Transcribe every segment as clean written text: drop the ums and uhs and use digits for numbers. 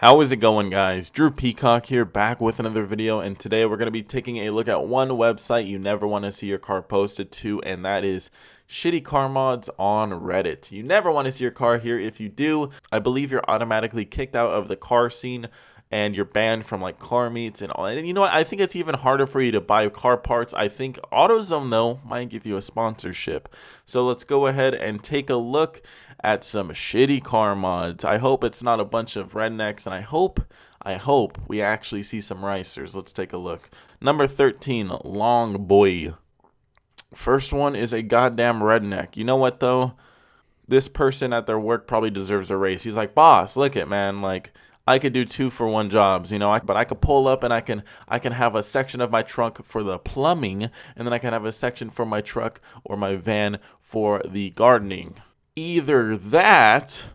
How is it going, guys? Drew Peacock here, back with another video, and today we're going to be taking a look at one website you never want to see your car posted to, and that is shitty car mods on Reddit. You never want to see your car here. If you do, I believe you're automatically kicked out of the car scene and you're banned from like car meets and all. And you know what? I think it's even harder for you to buy car parts. I think AutoZone, though, might give you a sponsorship. So let's go ahead and take a look at some shitty car mods. I hope it's not a bunch of rednecks, and I hope we actually see some ricers. Let's take a look. Number 13, Long Boy. First one is a goddamn redneck. You know what though? This person at their work probably deserves a raise. He's like, boss, look it, man, like I could do 2-for-1 jobs, you know, but I could pull up and I can have a section of my trunk for the plumbing, and then I can have a section for my truck or my van for the gardening. Either that,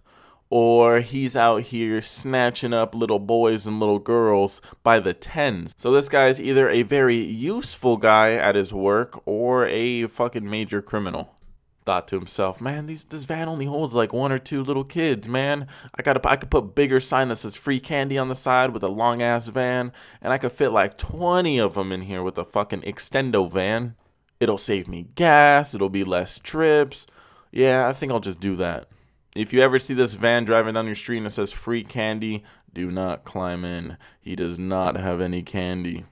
or he's out here snatching up little boys and little girls by the tens. So this guy's either a very useful guy at his work or a fucking major criminal. Thought to himself, man, this van only holds like 1 or 2 little kids, man. I could put bigger sign that says free candy on the side with a long ass van, and I could fit like 20 of them in here with a fucking extendo van. It'll save me gas, it'll be less trips. Yeah, I think I'll just do that. If you ever see this van driving down your street and it says free candy, do not climb in. He does not have any candy.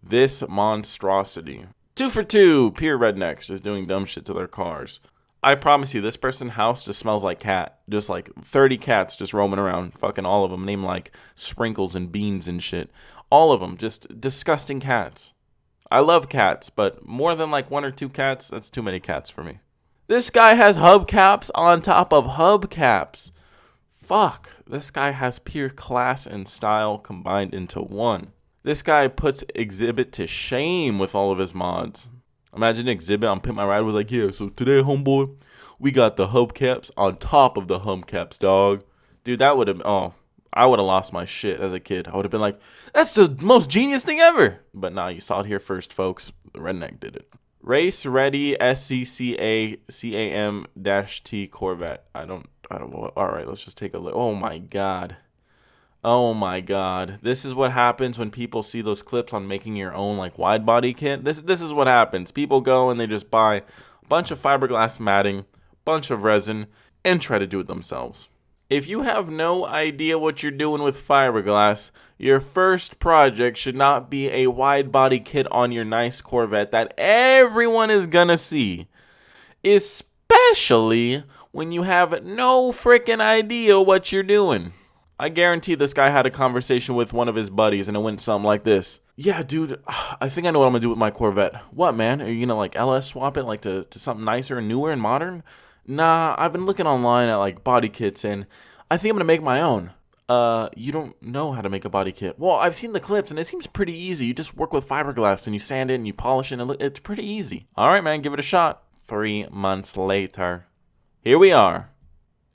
This monstrosity. 2 for 2, pure rednecks just doing dumb shit to their cars. I promise you, this person's house just smells like cat. Just like 30 cats just roaming around. Fucking all of them. Named like Sprinkles and Beans and shit. All of them. Just disgusting cats. I love cats, but more than like 1 or 2 cats, that's too many cats for me. This guy has hubcaps on top of hubcaps. Fuck. This guy has pure class and style combined into one. This guy puts Exhibit to shame with all of his mods. Imagine Exhibit on Pimp My Ride was like, yeah, so today, homeboy, we got the hubcaps on top of the hubcaps, dog. Dude, that would have, I would have lost my shit as a kid. I would have been like, that's the most genius thing ever. But nah, you saw it here first, folks. The redneck did it. Race Ready SCCA-CAM-T Corvette. I don't all right, let's just take a look. Oh my god. Oh my god. This is what happens when people see those clips on making your own like wide body kit. This is what happens. People go and they just buy a bunch of fiberglass matting, bunch of resin, and try to do it themselves. If you have no idea what you're doing with fiberglass, your first project should not be a wide body kit on your nice Corvette that everyone is gonna see. Especially when you have no freaking idea what you're doing. I guarantee this guy had a conversation with one of his buddies and it went something like this. Yeah, dude, I think I know what I'm gonna do with my Corvette. What, man? Are you gonna like LS swap it like to something nicer and newer and modern? Nah, I've been looking online at like body kits and I think I'm gonna make my own. You don't know how to make a body kit. Well, I've seen the clips and it seems pretty easy. You just work with fiberglass and you sand it and you polish it and it's pretty easy. All right, man, give it a shot. 3 months later. Here we are.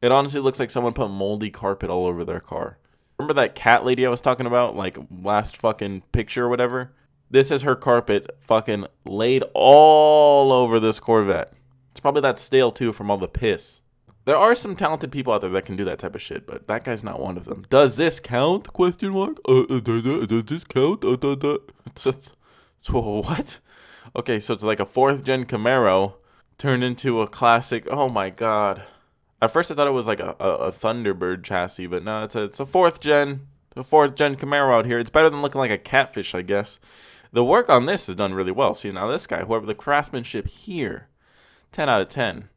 It honestly looks like someone put moldy carpet all over their car. Remember that cat lady I was talking about, like last fucking picture or whatever? This is her carpet fucking laid all over this Corvette. It's probably that stale too from all the piss. There are some talented people out there that can do that type of shit, but that guy's not one of them. Does this count? Question mark. Does this count? So what? Okay, so it's like a 4th gen Camaro turned into a classic. Oh my god. At first I thought it was like a Thunderbird chassis, but no, it's a 4th gen Camaro out here. It's better than looking like a catfish, I guess. The work on this is done really well. See, now this guy, whoever the craftsmanship here, 10 out of 10.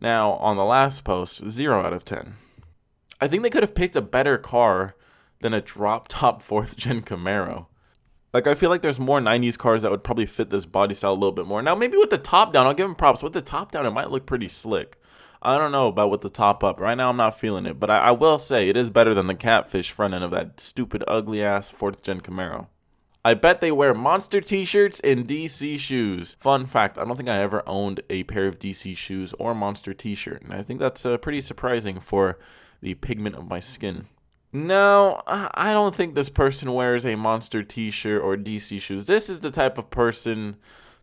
Now, on the last post, 0 out of 10. I think they could have picked a better car than a drop-top 4th gen Camaro. Like, I feel like there's more 90s cars that would probably fit this body style a little bit more. Now, maybe with the top down, I'll give them props. With the top down, it might look pretty slick. I don't know about with the top up. Right now, I'm not feeling it. But I will say, it is better than the catfish front end of that stupid, ugly-ass 4th gen Camaro. I bet they wear Monster t-shirts and DC shoes. Fun fact, I don't think I ever owned a pair of DC shoes or Monster t-shirt. And I think that's pretty surprising for the pigment of my skin. No, I don't think this person wears a Monster t-shirt or DC shoes. This is the type of person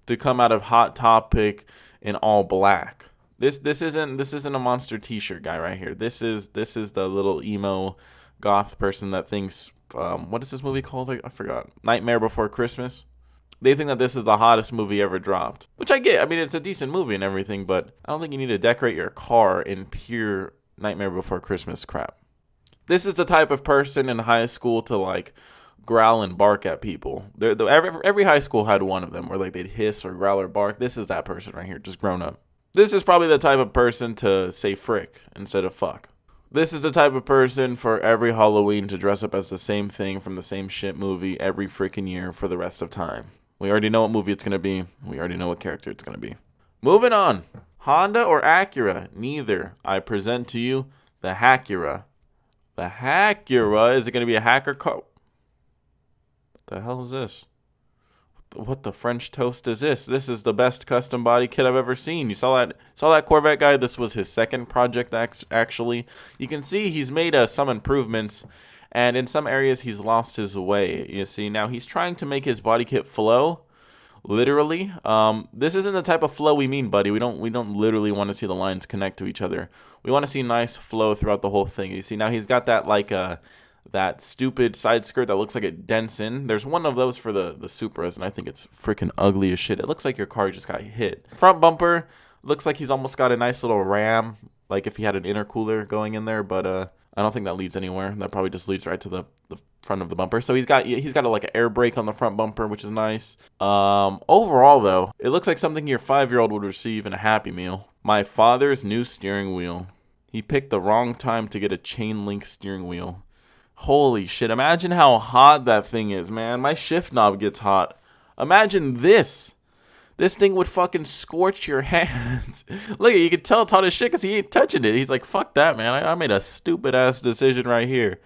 to come out of Hot Topic in all black. This isn't a Monster t-shirt guy right here. This is the little emo goth person that thinks, what is this movie called? I forgot. Nightmare Before Christmas. They think that this is the hottest movie ever dropped, which I get. I mean, it's a decent movie and everything, but I don't think you need to decorate your car in pure Nightmare Before Christmas crap. This is the type of person in high school to like growl and bark at people. Every high school had one of them where like they'd hiss or growl or bark. This is that person right here, just grown up. This is probably the type of person to say frick instead of fuck. This is the type of person for every Halloween to dress up as the same thing from the same shit movie every freaking year for the rest of time. We already know what movie it's going to be. We already know what character it's going to be. Moving on. Honda or Acura? Neither. I present to you the Hakura. The Hakura. Is it going to be a hacker car? What the hell is this? What the French toast is this? This is the best custom body kit I've ever seen. You saw that Corvette guy? This was his second project, actually. You can see he's made some improvements. And in some areas, he's lost his way. You see, now he's trying to make his body kit flow, literally. This isn't the type of flow we mean, buddy. We don't literally want to see the lines connect to each other. We want to see nice flow throughout the whole thing. You see, now he's got that like that stupid side skirt that looks like it dents in. There's one of those for the Supras, and I think it's freaking ugly as shit. It looks like your car just got hit. Front bumper looks like he's almost got a nice little ram, like if he had an intercooler going in there, but I don't think that leads anywhere. That probably just leads right to the front of the bumper. So he's got like an air brake on the front bumper, which is nice. Overall, though, it looks like something your 5-year-old would receive in a Happy Meal. My father's new steering wheel. He picked the wrong time to get a chain link steering wheel. Holy shit. Imagine how hot that thing is, man. My shift knob gets hot. Imagine this. This thing would fucking scorch your hands. Look, you can tell it's hot as shit because he ain't touching it. He's like, fuck that, man. I made a stupid-ass decision right here.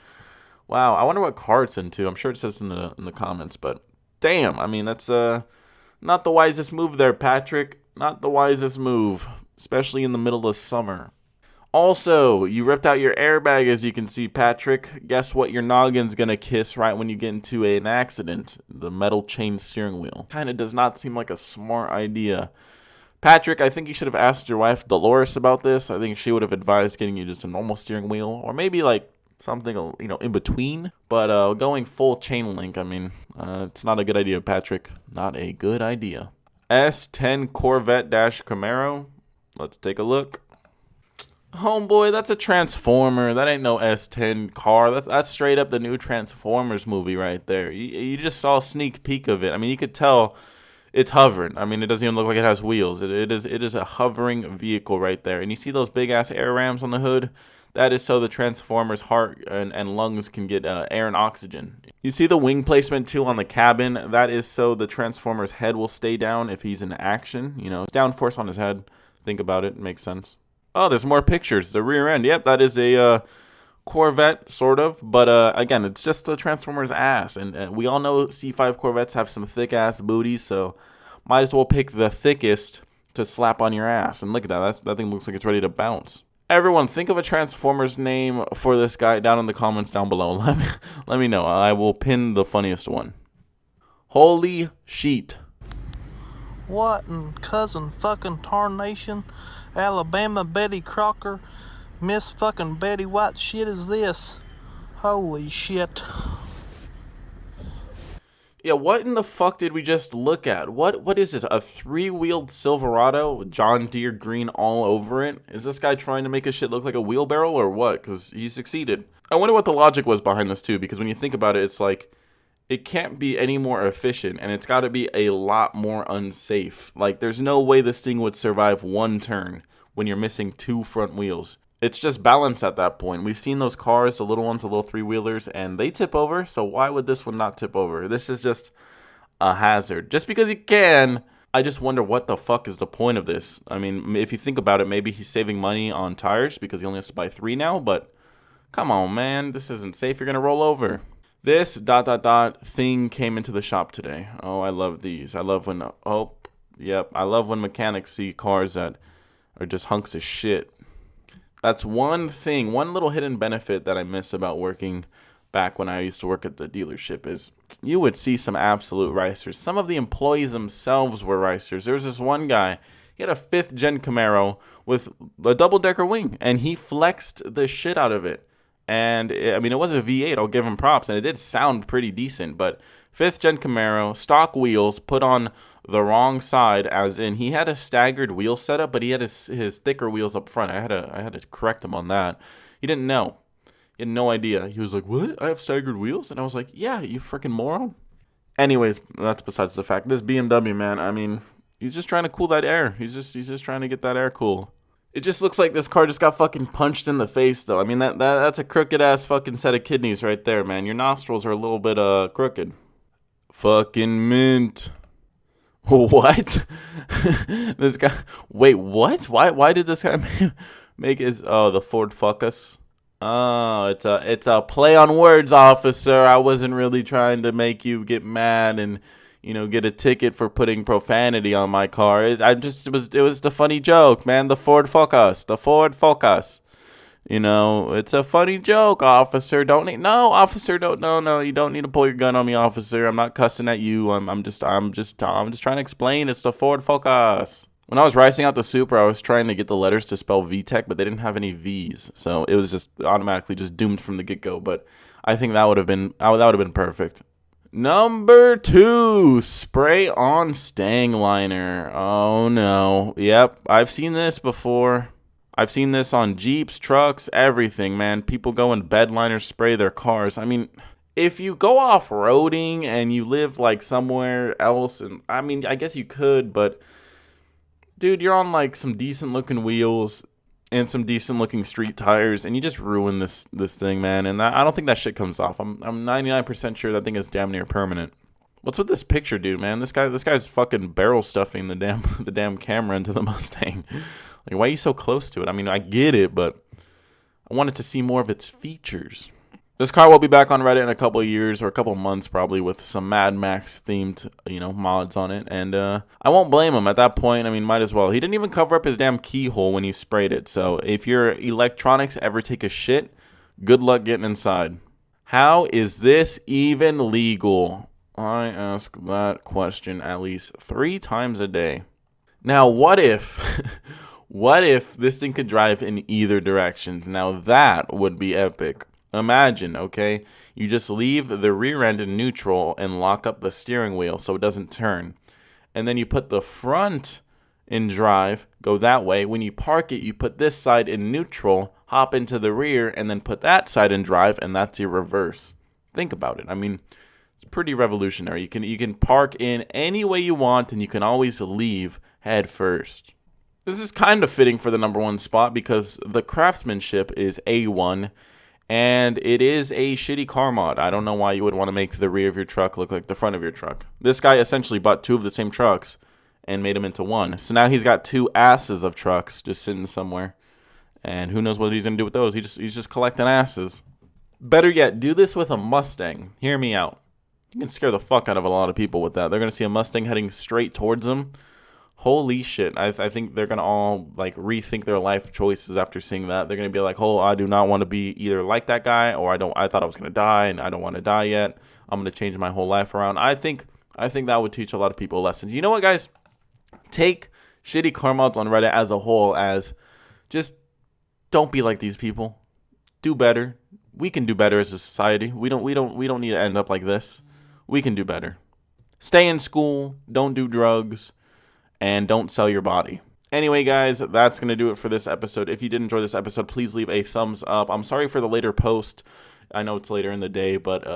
Wow, I wonder what car it's into. I'm sure it says in the comments, but damn. I mean, that's not the wisest move there, Patrick. Not the wisest move, especially in the middle of summer. Also, you ripped out your airbag, as you can see, Patrick. Guess what your noggin's gonna kiss right when you get into an accident? The metal chain steering wheel. Kinda does not seem like a smart idea. Patrick, I think you should have asked your wife, Dolores, about this. I think she would have advised getting you just a normal steering wheel, or maybe like something, you know, in between. But going full chain link, I mean, it's not a good idea, Patrick. Not a good idea. S10 Corvette dash Camaro. Let's take a look. Homeboy, that's a Transformer. That ain't no S10 car. That's straight up the new Transformers movie right there. You just saw a sneak peek of it. I mean, you could tell it's hovering. I mean, it doesn't even look like it has wheels. It is a hovering vehicle right there. And you see those big ass air rams on the hood? That is so the Transformer's heart and lungs can get air and oxygen. You see the wing placement too on the cabin? That is so the Transformer's head will stay down if he's in action. You know, downforce on his head. Think about it. It makes sense. Oh, there's more pictures. The rear end. Yep, that is a Corvette, sort of. But again, it's just the Transformer's ass. And we all know C5 Corvettes have some thick-ass booties, so might as well pick the thickest to slap on your ass. And look at that. That thing looks like it's ready to bounce. Everyone, think of a Transformer's name for this guy down in the comments down below. Let me know. I will pin the funniest one. Holy sheet. What in cousin fucking tarnation? Alabama Betty Crocker, Miss fucking Betty White shit is this? Holy shit. Yeah, what in the fuck did we just look at? What is this? A 3-wheeled Silverado with John Deere green all over it? Is this guy trying to make his shit look like a wheelbarrow or what? Because he succeeded. I wonder what the logic was behind this too, because when you think about it, it's like, it can't be any more efficient, and it's got to be a lot more unsafe. Like, there's no way this thing would survive one turn when you're missing 2 front wheels. It's just balance at that point. We've seen those cars, the little ones, the little 3-wheelers, and they tip over, so why would this one not tip over? This is just a hazard. Just because he can, I just wonder what the fuck is the point of this. I mean, if you think about it, maybe he's saving money on tires because he only has to buy 3 now, but come on, man. This isn't safe. You're going to roll over. This ... thing came into the shop today. Oh, I love these. I love when, I love when mechanics see cars that are just hunks of shit. That's one thing, one little hidden benefit that I miss about working back when I used to work at the dealership is you would see some absolute ricers. Some of the employees themselves were ricers. There was this one guy, he had a 5th gen Camaro with a double-decker wing, and he flexed the shit out of it. And I mean, it was a V8. I'll give him props, and it did sound pretty decent. But 5th gen Camaro, stock wheels, put on the wrong side, as in he had a staggered wheel setup, but he had his thicker wheels up front. I had to correct him on that. He didn't know. He had no idea. He was like, "What? I have staggered wheels?" And I was like, "Yeah, you freaking moron." Anyways, that's besides the fact. This BMW, man, I mean, he's just trying to cool that air. He's just trying to get that air cool. It just looks like this car just got fucking punched in the face, though. I mean, that's a crooked-ass fucking set of kidneys right there, man. Your nostrils are a little bit, crooked. Fucking mint. What? This guy... Wait, what? Why did this guy make his... Oh, the Ford Focus? Oh, it's a play on words, officer. I wasn't really trying to make you get mad and... get a ticket for putting profanity on my car. It was the funny joke, man. The Ford Focus. It's a funny joke, officer. Officer, no. You don't need to pull your gun on me, officer. I'm not cussing at you. I'm just trying to explain. It's the Ford Focus. When I was racing out the Supra, I was trying to get the letters to spell VTEC, but they didn't have any V's, so it was just automatically just doomed from the get-go. But I think that would have been perfect. Number 2, spray on stang liner. Oh no. Yep, I've seen this before. I've seen this on Jeeps, trucks, everything, man. People go and bed liner spray their cars. I mean, if you go off-roading and you live like somewhere else, and I mean, I guess you could, but dude, you're on like some decent looking wheels and some decent looking street tires, and you just ruin this thing, man. And I don't think that shit comes off. I'm 99% sure that thing is damn near permanent. What's with this picture, dude, man? This guy's fucking barrel stuffing the damn camera into the Mustang. Like, why are you so close to it? I mean, I get it, but I wanted to see more of its features. This car will be back on Reddit in a couple of years or a couple of months probably with some Mad Max themed, mods on it. And I won't blame him at that point. I mean, might as well. He didn't even cover up his damn keyhole when he sprayed it. So if your electronics ever take a shit, good luck getting inside. How is this even legal? I ask that question at least 3 times a day. Now, what if... what if this thing could drive in either direction? Now, that would be epic. Imagine, okay, you just leave the rear end in neutral and lock up the steering wheel so it doesn't turn. And then you put the front in drive, go that way. When you park it, you put this side in neutral, hop into the rear, and then put that side in drive, and that's your reverse. Think about it. I mean, it's pretty revolutionary. You can park in any way you want, and you can always leave head first. This is kind of fitting for the number 1 spot because the craftsmanship is A1. And it is a shitty car mod. I don't know why you would want to make the rear of your truck look like the front of your truck. This guy essentially bought 2 of the same trucks and made them into 1. So now he's got 2 asses of trucks just sitting somewhere. And who knows what he's going to do with those. He's just collecting asses. Better yet, do this with a Mustang. Hear me out. You can scare the fuck out of a lot of people with that. They're going to see a Mustang heading straight towards them. Holy shit. I think they're going to all like rethink their life choices after seeing that. They're going to be like, oh, I do not want to be either like that guy, or I thought I was going to die and I don't want to die yet. I'm going to change my whole life around. I think that would teach a lot of people lessons. You know what, guys? Take shitty car mods on Reddit as a whole as just don't be like these people. Do better. We can do better as a society. We don't need to end up like this. We can do better. Stay in school, don't do drugs, and don't sell your body. Anyway, guys, that's going to do it for this episode. If you did enjoy this episode, please leave a thumbs up. I'm sorry for the later post. I know it's later in the day, but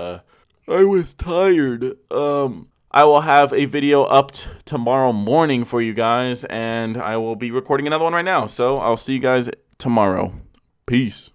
I was tired. I will have a video up tomorrow morning for you guys, and I will be recording another one right now. So I'll see you guys tomorrow. Peace.